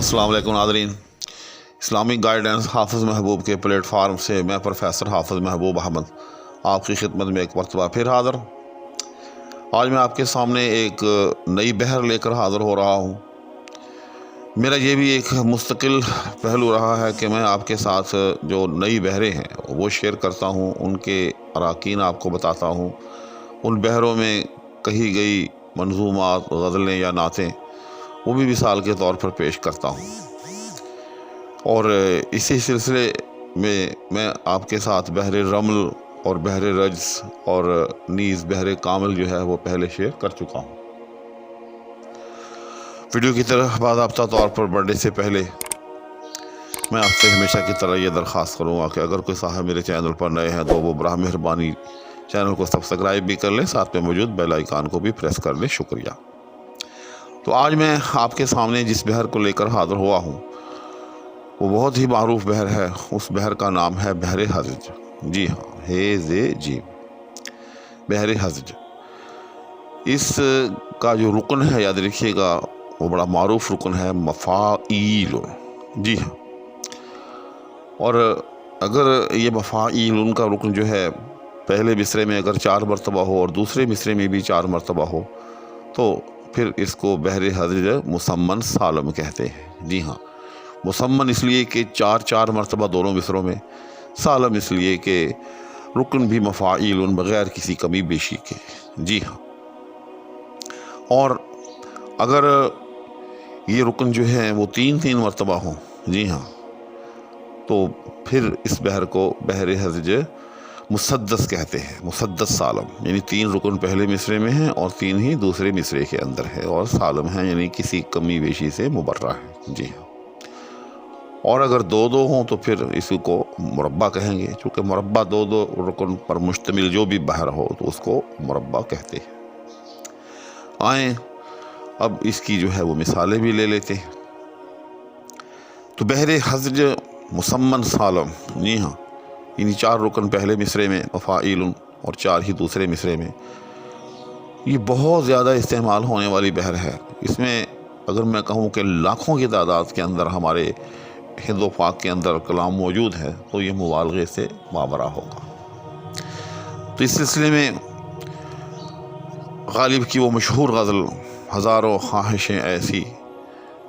السلام علیکم ناظرین، اسلامک گائیڈنس حافظ محبوب کے پلیٹ فارم سے میں پروفیسر حافظ محبوب احمد آپ کی خدمت میں ایک مرتبہ پھر حاضر۔ آج میں آپ کے سامنے ایک نئی بحر لے کر حاضر ہو رہا ہوں۔ میرا یہ بھی ایک مستقل پہلو رہا ہے کہ میں آپ کے ساتھ جو نئی بحریں ہیں وہ شیئر کرتا ہوں، ان کے اراکین آپ کو بتاتا ہوں، ان بحروں میں کہی گئی منظومات، غزلیں یا نعتیں وہ بھی مثال کے طور پر پیش کرتا ہوں۔ اور اسی سلسلے میں آپ کے ساتھ بحر رمل اور بحر رجز اور نیز بحر کامل جو ہے وہ پہلے شیئر کر چکا ہوں۔ ویڈیو کی طرح باضابطہ طور پر بڑھنے سے پہلے میں آپ سے ہمیشہ کی طرح یہ درخواست کروں گا کہ اگر کوئی صاحب میرے چینل پر نئے ہیں تو وہ براہ مہربانی چینل کو سبسکرائب بھی کر لیں، ساتھ میں موجود بیل آئیکن کو بھی پریس کر لیں۔ شکریہ۔ تو آج میں آپ کے سامنے جس بحر کو لے کر حاضر ہوا ہوں وہ بہت ہی معروف بحر ہے۔ اس بحر کا نام ہے بحر ہزج۔ جی ہاں، بحر ہزج۔ اس کا جو رکن ہے یاد رکھیے گا، وہ بڑا معروف رکن ہے، مفاعیل۔ جی ہاں، اور اگر یہ مفاعیل کا رکن جو ہے پہلے مصرے میں اگر 4 مرتبہ ہو اور دوسرے مصرے میں بھی 4 مرتبہ ہو تو پھر اس کو بحر ہزج مسمن سالم کہتے ہیں۔ جی ہاں، مسمن اس لیے کہ 4 مرتبہ دونوں مصروں میں، سالم اس لیے کہ رکن بھی مفاعیل بغیر کسی کمی بیشی کے۔ جی ہاں، اور اگر یہ رکن جو ہے وہ 3 مرتبہ ہوں، جی ہاں، تو پھر اس بحر کو بحر ہزج مسدس کہتے ہیں، مسدس سالم، یعنی 3 رکن پہلے مصرے میں ہیں اور 3 ہی دوسرے مصرے کے اندر ہے، اور سالم ہے یعنی کسی کمی بیشی سے مبرہ ہے۔ جی ہاں، اور اگر 2 ہوں تو پھر اسی کو مربع کہیں گے، چونکہ مربع 2 رکن پر مشتمل جو بھی بحر ہو تو اس کو مربع کہتے ہیں۔ آئیں اب اس کی جو ہے وہ مثالیں بھی لے لیتے ہیں۔ تو بحر ہزج مسمن سالم، جی ہاں، یعنی 4 رکن پہلے مصرے میں مفاعیل اور 4 ہی دوسرے مصرے میں، یہ بہت زیادہ استعمال ہونے والی بحر ہے۔ اس میں اگر میں کہوں کہ لاکھوں کی تعداد کے اندر ہمارے ہند و پاک کے اندر کلام موجود ہے تو یہ مبالغے سے مابرہ ہوگا۔ تو اس سلسلے میں غالب کی وہ مشہور غزل، ہزاروں خواہشیں ایسی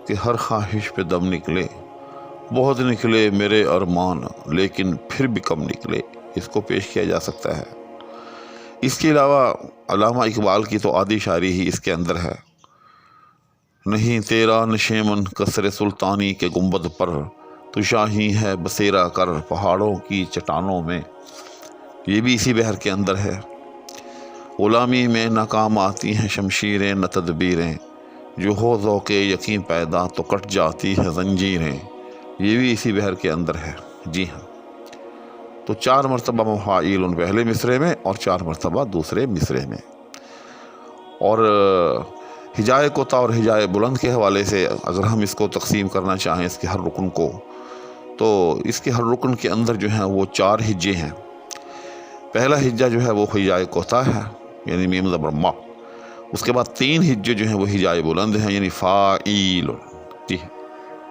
کہ ہر خواہش پہ دم نکلے، بہت نکلے میرے ارمان لیکن پھر بھی کم نکلے، اس کو پیش کیا جا سکتا ہے۔ اس کے علاوہ علامہ اقبال کی تو عادی شاعری ہی اس کے اندر ہے۔ نہیں تیرا نشیمن قصر سلطانی کے گنبد پر، تو شاہی ہے بسیرا کر پہاڑوں کی چٹانوں میں، یہ بھی اسی بحر کے اندر ہے۔ غلامی میں ناکام آتی ہیں شمشیریں نہ تدبیریں، جو ہو ذوق یقین پیدا تو کٹ جاتی ہے زنجیریں، یہ بھی اسی بحر کے اندر ہے۔ جی ہاں، تو 4 مرتبہ مفاعیل پہلے مصرے میں اور 4 مرتبہ دوسرے مصرے میں۔ اور ہجائے کوتا اور ہجائے بلند کے حوالے سے اگر ہم اس کو تقسیم کرنا چاہیں، اس کے ہر رکن کو، تو اس کے ہر رکن کے اندر جو ہیں وہ 4 ہجے ہیں۔ پہلا ہجہ جو ہے وہ ہجائے کوتا ہے یعنی میم زبر ما، اس کے بعد 3 ہجے جو ہیں وہ ہجائے بلند ہیں یعنی فاعیل۔ جی،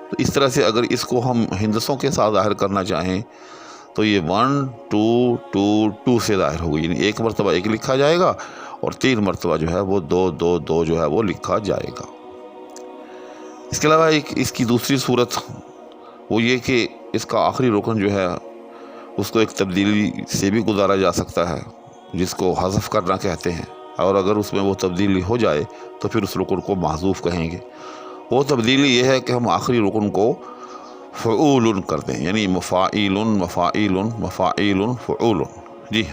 تو اس طرح سے اگر اس کو ہم ہندسوں کے ساتھ ظاہر کرنا چاہیں تو یہ 1 2 2 2 سے ظاہر ہوگی، یعنی 1 مرتبہ 1 لکھا جائے گا اور 3 مرتبہ جو ہے وہ 2 2 2 جو ہے وہ لکھا جائے گا۔ اس کے علاوہ اس کی دوسری صورت وہ یہ کہ اس کا آخری رکن جو ہے اس کو ایک تبدیلی سے بھی گزارا جا سکتا ہے، جس کو حذف کرنا کہتے ہیں، اور اگر اس میں وہ تبدیلی ہو جائے تو پھر اس رکن کو محذوف کہیں گے۔ وہ تبدیلی یہ ہے کہ ہم آخری رکن کو فعول کر دیں، یعنی مفاعیل مفاعیل مفاعیل فعول۔ جی،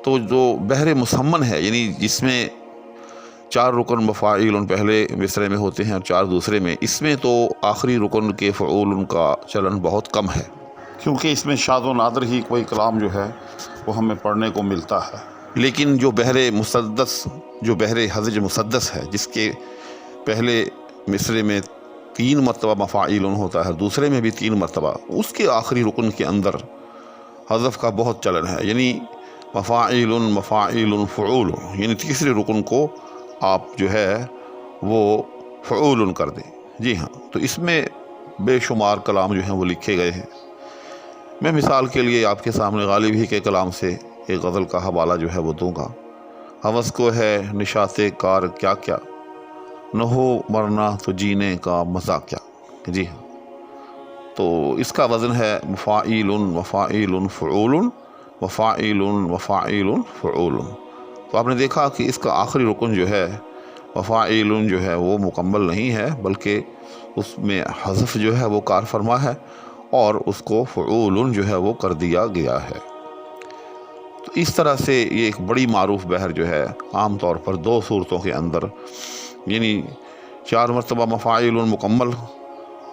تو جو بحر مسمن ہے یعنی جس میں 4 رکن مفاعیل پہلے مصرے میں ہوتے ہیں اور 4 دوسرے میں، اس میں تو آخری رکن کے فعول کا چلن بہت کم ہے، کیونکہ اس میں شاذ و نادر ہی کوئی کلام جو ہے وہ ہمیں پڑھنے کو ملتا ہے۔ لیکن جو بحر مسدس، جو بحر ہزج مسدس ہے، جس کے پہلے مصرے میں 3 مرتبہ مفاعیل ہوتا ہے، دوسرے میں بھی 3 مرتبہ، اس کے آخری رکن کے اندر حذف کا بہت چلن ہے، یعنی مفاعیل مفاعیل فعول، یعنی تیسرے رکن کو آپ جو ہے وہ فعول کر دیں۔ جی ہاں، تو اس میں بے شمار کلام جو ہیں وہ لکھے گئے ہیں۔ میں مثال کے لیے آپ کے سامنے غالب ہی کے کلام سے ایک غزل کا حوالہ جو ہے وہ دوں گا۔ ہوس کو ہے نشاط کار کیا کیا، نہ ہو مرنا تو جینے کا مزہ کیا۔ جی ہاں، تو اس کا وزن ہے مفاعیل وفاعیل فعول وفاعیل وفاعیل فعول۔ تو آپ نے دیکھا کہ اس کا آخری رکن جو ہے وفاعیل جو ہے وہ مکمل نہیں ہے، بلکہ اس میں حذف جو ہے وہ کار فرما ہے، اور اس کو فعول جو ہے وہ کر دیا گیا ہے۔ تو اس طرح سے یہ ایک بڑی معروف بحر جو ہے عام طور پر دو صورتوں کے اندر، یعنی 4 مرتبہ مفاعیل مکمل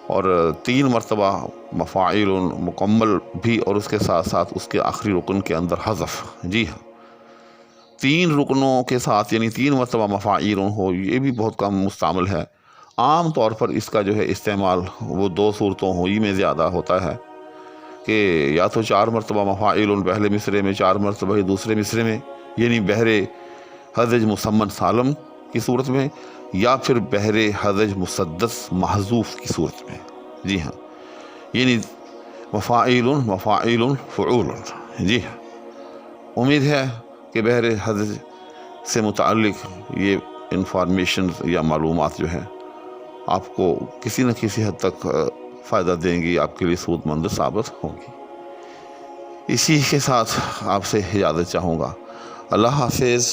اور 3 مرتبہ مفاعیل مکمل بھی، اور اس کے ساتھ ساتھ اس کے آخری رکن کے اندر حذف۔ جی ہاں، 3 رکنوں کے ساتھ یعنی 3 مرتبہ مفاعیل ہو، یہ بھی بہت کم مستعمل ہے۔ عام طور پر اس کا جو ہے استعمال وہ 2 صورتوں ہی میں زیادہ ہوتا ہے، کہ یا تو 4 مرتبہ مفاعیل پہلے مصرے میں، 4 مرتبہ ہی دوسرے مصرے میں، یعنی بحر حذف مسمن سالم کی صورت میں، یا پھر بحر حذف مسدس محذوف کی صورت میں۔ جی ہاں، یعنی مفاعیل مفاعیل فعول۔ جی ہاں، امید ہے کہ بحر حذف سے متعلق یہ انفارمیشن یا معلومات جو ہے آپ کو کسی نہ کسی حد تک فائدہ دیں گی، آپ کے لیے سود مند ثابت ہوں گی۔ اسی کے ساتھ آپ سے اجازت چاہوں گا۔ اللہ حافظ۔